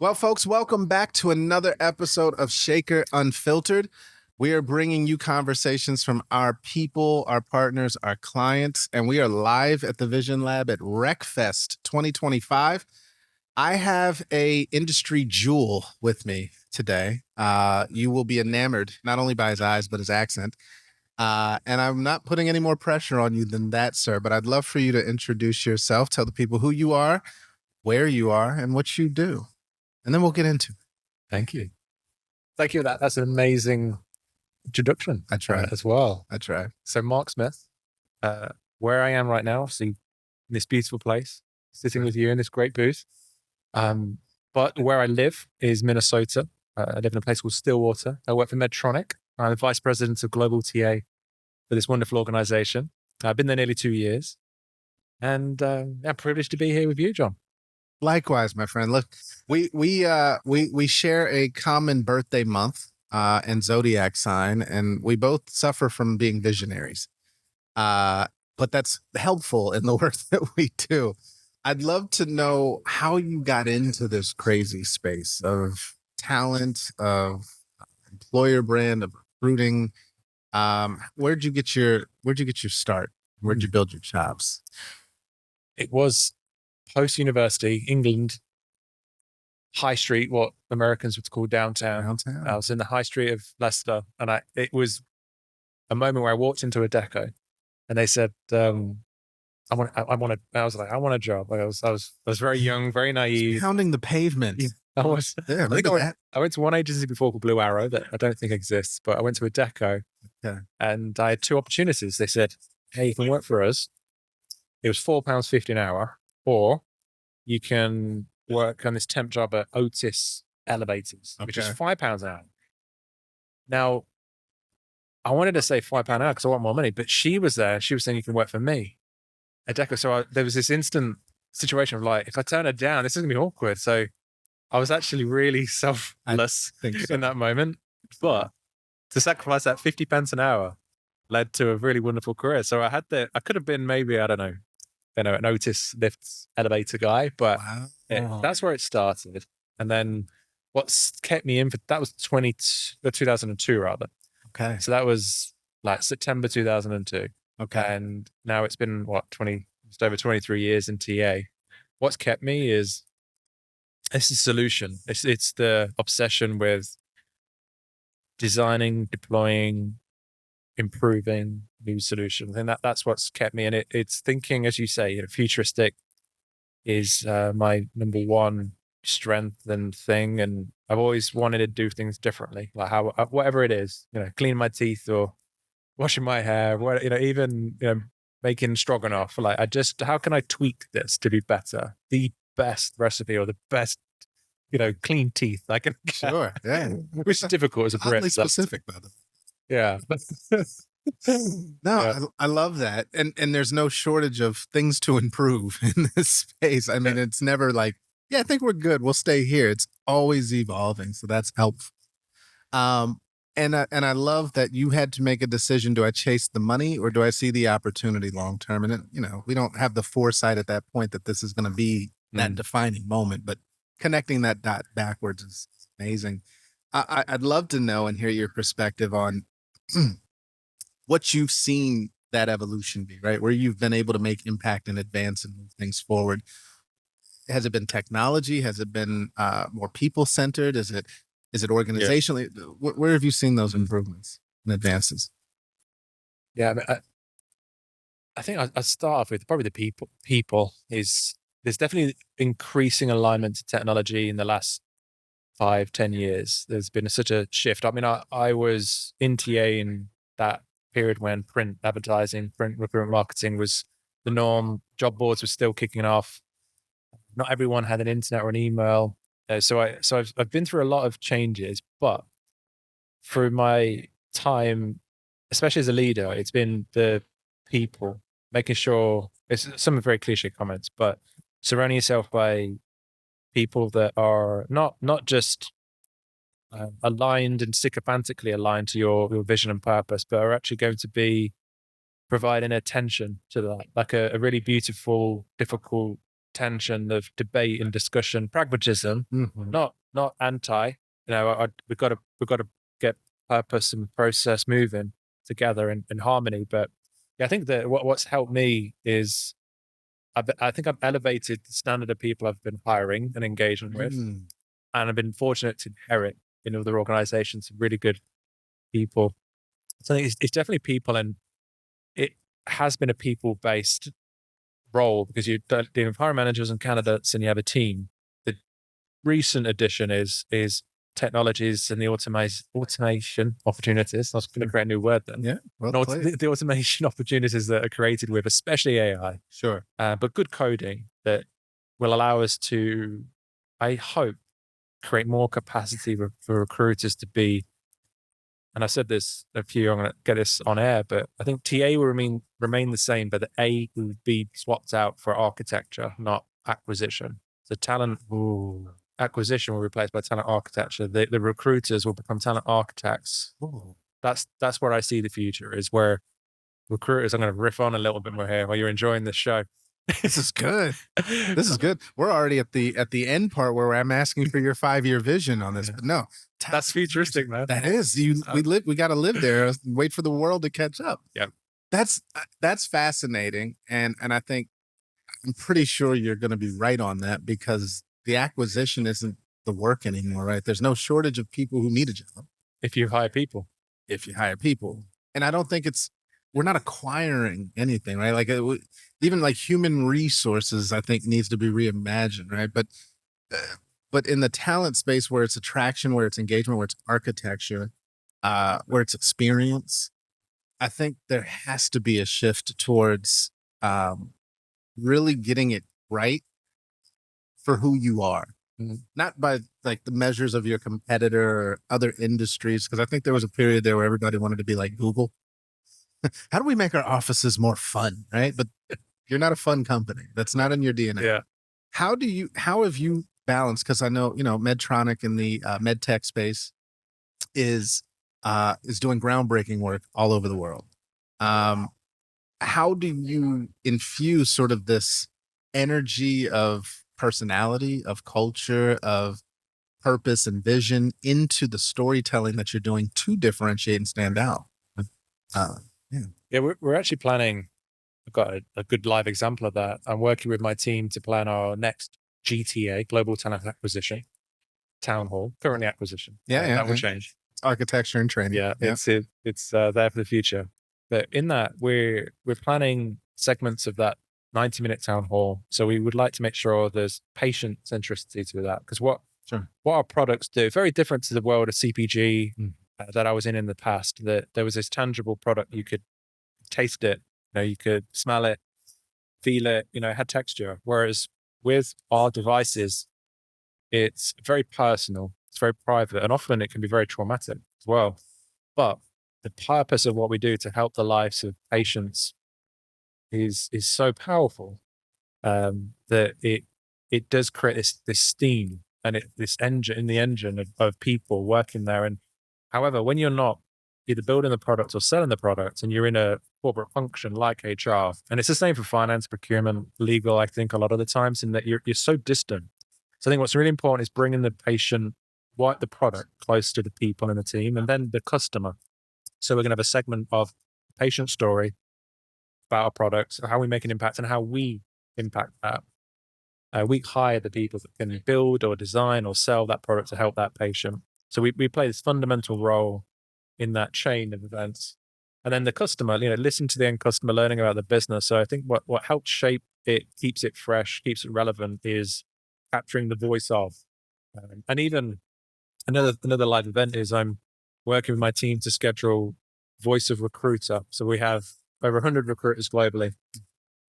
Well, folks, welcome back to another episode of Shaker Unfiltered. We are bringing you conversations from our people, our partners, our clients, and we are live at the Vision Lab at RecFest 2025. I have a industry jewel with me today. You will be enamored not only by his eyes, but his accent. And I'm not putting any more pressure on you than that, sir, but I'd love for you to introduce yourself, tell the people who you are, where you are, and what you do. And then we'll get into it. Thank you. Thank you. That's an amazing introduction. I tried as well. I tried. So Mark Smith, where I am right now, obviously in this beautiful place, sitting with you in this great booth. But where I live is Minnesota. I live in a place called Stillwater. I work for Medtronic. I'm the vice president of global TA for this wonderful organization. I've been there nearly 2 years, and I'm privileged to be here with you, John. Likewise, my friend. Look, we share a common birthday month and zodiac sign, and we both suffer from being visionaries. But that's helpful in the work that we do. I'd love to know how you got into this crazy space of talent, of employer brand, of recruiting. Where'd you get your start? Where'd you build your chops? It was post-university, England, High Street, what Americans would call downtown. I was in the High Street of Leicester, and it was a moment where I walked into a deco, and they said, I was like, I want a job. I was very young, very naive. Pounding the pavement. I was. Yeah, look at that. I went to one agency before called Blue Arrow that I don't think exists, but I went to a deco, and I had two opportunities. They said, hey, you can work for us. It was £4.50 an hour, or you can work on this temp job at Otis Elevators, which is £5 an hour. Now, I wanted to say £5 an hour because I want more money, but she was there. She was saying you can work for me at Deco. So there was this instant situation of like, if I turn her down, this is going to be awkward. So I was actually really selfless in that moment. But to sacrifice that 50 pence an hour led to a really wonderful career. So I could have been maybe, I don't know, an Otis lifts elevator guy, but that's where it started. And then what's kept me in for that was 2002 rather. Okay. So that was like September 2002. Okay. And now it's been just over 23 years in TA. What's kept me is it's the solution. It's the obsession with designing, deploying, improving new solutions, and that's what's kept me. And it's thinking, as you say, futuristic is my number one strength and thing. And I've always wanted to do things differently, like whatever it is, cleaning my teeth or washing my hair, even making stroganoff. Like how can I tweak this to be better? The best recipe or the best, clean teeth I can get. Sure, yeah. Which is difficult as a Brit. Oddly specific, by the way. Yeah. No, I love that. And there's no shortage of things to improve in this space. I mean, it's never like, I think we're good. We'll stay here. It's always evolving. So that's helpful. And I love that you had to make a decision. Do I chase the money or do I see the opportunity long term? And we don't have the foresight at that point that this is going to be that defining moment, but connecting that dot backwards is amazing. I'd love to know and hear your perspective on what you've seen that evolution be, right? Where you've been able to make impact and advance and move things forward. Has it been technology? Has it been more people-centered? Is it organizationally? Yeah. Where have you seen those improvements and advances? Yeah, I mean, I think I start off with probably the people is there's definitely increasing alignment to technology in the last 5-10 years. There's been such a shift. I mean, I was in TA in that period when print advertising, print recruitment marketing was the norm. Job boards were still kicking off. Not everyone had an internet or an email. So I've been through a lot of changes, but through my time, especially as a leader, it's been the people, making sure, it's some very cliche comments, but surrounding yourself by people that are not just aligned and sycophantically aligned to your vision and purpose, but are actually going to be providing attention to that, like a really beautiful, difficult tension of debate and discussion, pragmatism, not anti. We've got to get purpose and process moving together in harmony. But yeah, I think that what's helped me is I think I've elevated the standard of people I've been hiring and engaging with, and I've been fortunate to inherit in other organizations some really good people. So I think it's definitely people, and it has been a people-based role because you're dealing with hiring managers and candidates, and you have a team. The recent addition is technologies and the automation opportunities. I was going to create a new word then. Yeah, the automation opportunities that are created with, especially AI. Sure. But good coding that will allow us to, I hope, create more capacity for recruiters to be. And I said this a few, I'm going to get this on air, but I think TA will remain the same, but the A will be swapped out for architecture, not acquisition. So talent acquisition will be replaced by talent architecture. The recruiters will become talent architects. That's where I see the future, is where recruiters, I'm going to riff on a little bit more here while you're enjoying this show. This is good. This is good. We're already at the end part where I'm asking for your 5-year vision on this. But no, that's futuristic, man. That is. We got to live there. Wait for the world to catch up. Yeah, that's fascinating, and I think I'm pretty sure you're going to be right on that, because the acquisition isn't the work anymore, right? There's no shortage of people who need a job. If you hire people, and I don't think we're not acquiring anything, right? Like even like human resources, I think needs to be reimagined, right? But in the talent space, where it's attraction, where it's engagement, where it's architecture, where it's experience, I think there has to be a shift towards really getting it right for who you are, not by like the measures of your competitor or other industries. Because I think there was a period there where everybody wanted to be like Google. How do we make our offices more fun, right? But you're not a fun company. That's not in your DNA. Yeah. How have you balanced? Because I know, Medtronic in the med tech space is doing groundbreaking work all over the world. How do you infuse sort of this energy of personality, of culture, of purpose and vision into the storytelling that you're doing to differentiate and stand out? Yeah, we're actually planning. I've got a good live example of that. I'm working with my team to plan our next GTA, Global Talent Acquisition Town Hall. Currently acquisition. That will change. Architecture and training. Yeah. It's there for the future. But in that, we're planning segments of that 90-minute town hall. So we would like to make sure there's patient centricity to that, because what our products do, very different to the world of CPG that I was in the past. That there was this tangible product, you could taste it, you could smell it, feel it, it had texture. Whereas with our devices, it's very personal, it's very private, and often it can be very traumatic as well. But the purpose of what we do to help the lives of patients is so powerful that it does create this steam and this engine in the engine of people working there. And however, when you're not either building the product or selling the product, and you're in a corporate function like HR, and it's the same for finance, procurement, legal, I think a lot of the times, in that you're so distant. So I think what's really important is bringing the patient, the product, close to the people in the team, and then the customer. So we're going to have a segment of patient story about our products, how we make an impact, and how we impact that. We hire the people that can build or design or sell that product to help that patient. So we play this fundamental role in that chain of events. And then the customer, listen to the end customer, learning about the business. So I think what helps shape it, keeps it fresh, keeps it relevant, is capturing the voice of. And even another live event is I'm working with my team to schedule Voice of Recruiter. So we have over 100 recruiters globally.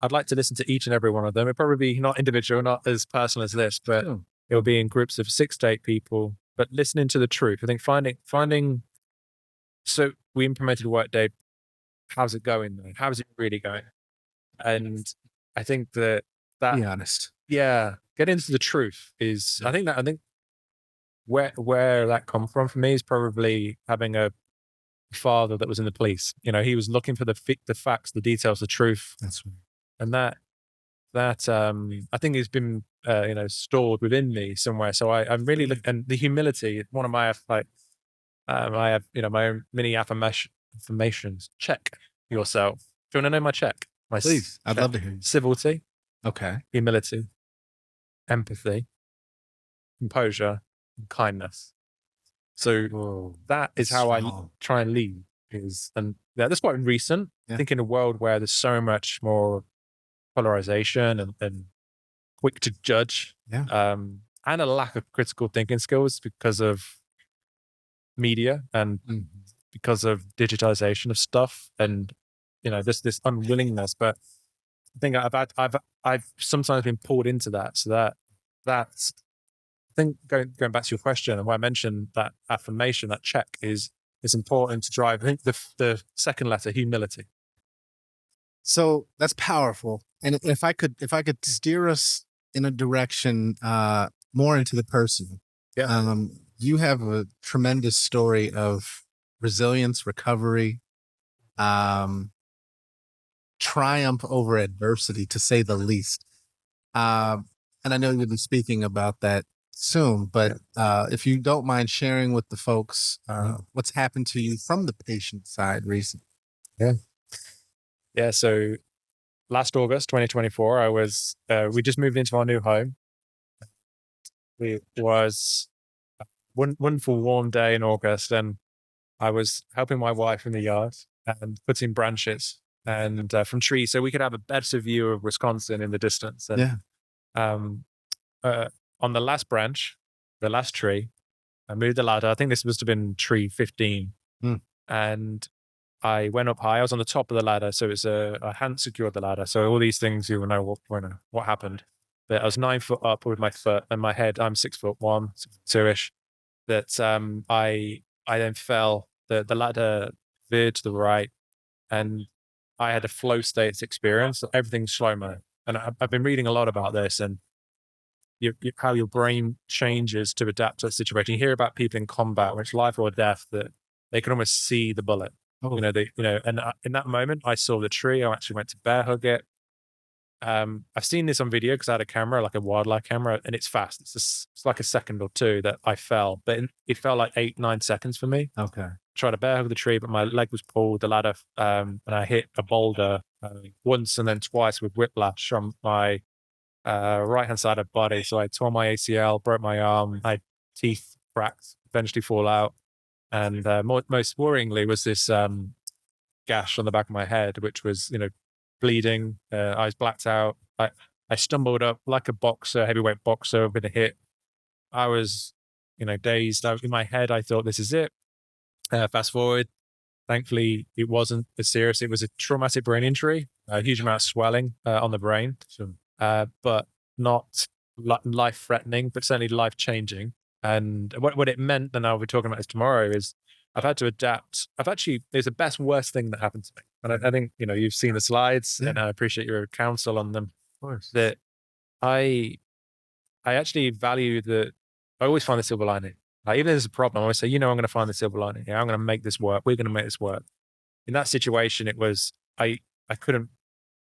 I'd like to listen to each and every one of them. It'll probably be not individual, not as personal as this, but it'll be in groups of 6 to 8 people, but listening to the truth. I think finding, so we implemented Workday. How's it going though? How's it really going? And I think that be honest. Yeah. Get into the truth is, I think where that come from for me is probably having a father that was in the police. He was looking for the facts, the details, the truth. That's right. And that that I think has been stored within me somewhere. So I'm really and the humility. One of my I have my own mini affirmations. Check yourself. Do you want to know my check? Please, I'd love to hear you. Civility, Okay. humility, empathy, composure, and kindness. So that is how I try and lead. And that's quite recent. I think in a world where there's so much more polarization and quick to judge, and a lack of critical thinking skills because of media and because of digitalization of stuff, and this unwillingness. But I think I've sometimes been pulled into that. So that's I think going back to your question and why I mentioned that affirmation, that check is important to drive. I think the second letter, humility. So that's powerful. And if I could steer us in a direction more into the personal. You have a tremendous story of resilience, recovery, triumph over adversity, to say the least. And I know you'll be speaking about that soon, but if you don't mind sharing with the folks what's happened to you from the patient side recently. So last August 2024, we just moved into our new home. It was a wonderful warm day in August, and I was helping my wife in the yard and putting branches and from trees so we could have a better view of Wisconsin in the distance. And on the last branch, the last tree, I moved the ladder. I think this must have been tree 15. And I went up high. I was on the top of the ladder. So it's I hadn't secured the ladder. So all these things, you will know what happened. But I was 9 foot up with my foot and my head. I'm 6'1", 6'2"-ish. That I then fell. The ladder veered to the right, and I had a flow state experience. Everything's slow-mo. And I've been reading a lot about this and how your brain changes to adapt to a situation. You hear about people in combat where it's life or death, that they can almost see the bullet. And in that moment, I saw the tree. I actually went to bear hug it. I've seen this on video because I had a camera, like a wildlife camera, and it's fast. It's like a second or two that I fell, but it felt like 8-9 seconds for me. Okay. Tried to bear hug the tree, but my leg was pulled, the ladder, and I hit a boulder once and then twice with whiplash on my right-hand side of the body. So I tore my ACL, broke my arm, my teeth cracked, eventually fall out. And most worryingly was this gash on the back of my head, which was, bleeding. I was blacked out. I stumbled up like a boxer, heavyweight boxer, with a hit. I was, dazed. In my head, I thought, this is it. Fast forward. Thankfully, it wasn't as serious. It was a traumatic brain injury, a huge amount of swelling on the brain, but not life-threatening, but certainly life-changing. And what it meant, and I'll be talking about this tomorrow, is I've had to adapt. It's the best, worst thing that happened to me. And I think, you've seen the slides, and I appreciate your counsel on them. Of course. That I actually value I always find the silver lining. Like, even if there's a problem, I always say, I'm going to find the silver lining. I'm going to make this work. We're going to make this work. In that situation, it was, I couldn't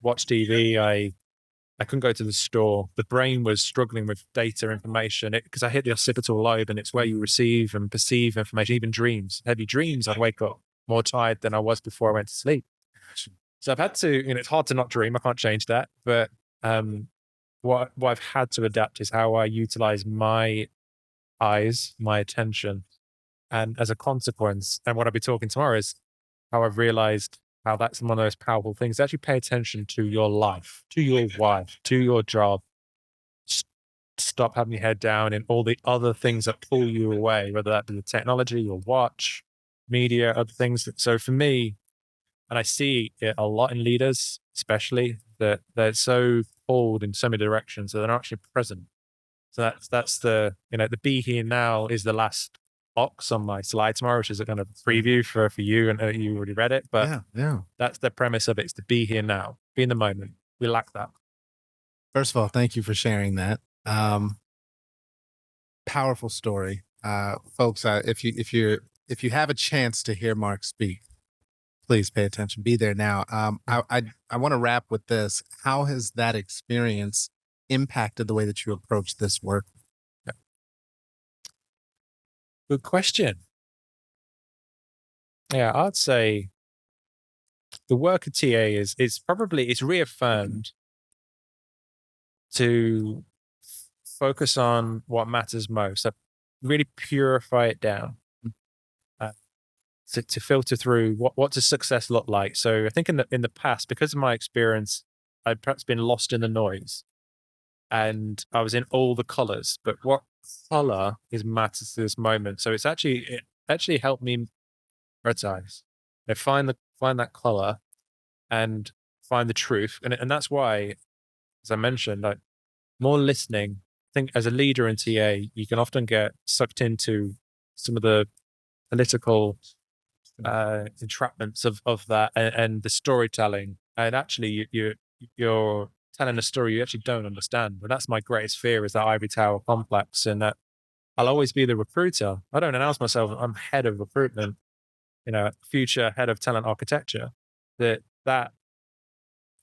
watch TV. I couldn't go to the store. The brain was struggling with data information because I hit the occipital lobe, and it's where you receive and perceive information, even dreams. Heavy dreams, I'd wake up more tired than I was before I went to sleep. So I've had to, it's hard to not dream. I can't change that. But what I've had to adapt is how I utilize my eyes, my attention. And as a consequence, and what I'll be talking tomorrow is how I've realized how that's one of those powerful things. Actually pay attention to your life, to your wife, to your job. Stop having your head down in all the other things that pull you away, whether that be the technology, your watch, media, other things. So for me, and I see it a lot in leaders, especially, that they're so pulled in so many directions that they're not actually present. So that's the, the be here now is the last box on my slide tomorrow, which is a kind of preview for you, and you already read it, but that's the premise of it. It's to be here now, be in the moment. We lack that. First of all, thank you for sharing that. Powerful story. Folks, if you have a chance to hear Mark speak, Please pay attention. Be there now. I want to wrap with this. How has that experience impacted the way that you approach this work? Good question. Yeah, I'd say the work of TA is it's reaffirmed to focus on what matters most. So really purify it down. To filter through what does success look like. So I think in the past, because of my experience, I'd perhaps been lost in the noise, and I was in all the colors. But what color is matters to this moment? So it actually helped me prioritize. Find that color and find the truth, and that's why, as I mentioned, like more listening. I think as a leader in TA, you can often get sucked into some of the political entrapments of that and the storytelling, and actually you're telling a story you actually don't understand. But that's my greatest fear, is that ivory tower complex, and that I'll always be the recruiter. I don't announce myself I'm head of recruitment, future head of talent architecture. I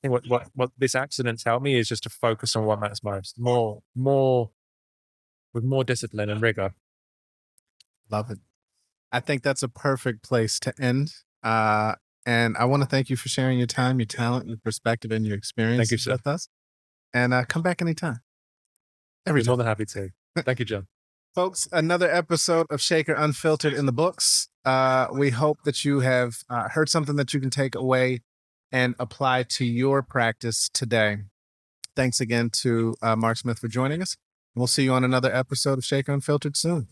think what this accident's helped me is just to focus on what matters most, more with more discipline and rigor. Love it. I think that's a perfect place to end. And I want to thank you for sharing your time, your talent, your perspective, and your experience with us. And come back anytime. Every time. More than happy to. Thank you, John. Folks, another episode of Shaker Unfiltered in the books. We hope that you have heard something that you can take away and apply to your practice today. Thanks again to Mark Smith for joining us. We'll see you on another episode of Shaker Unfiltered soon.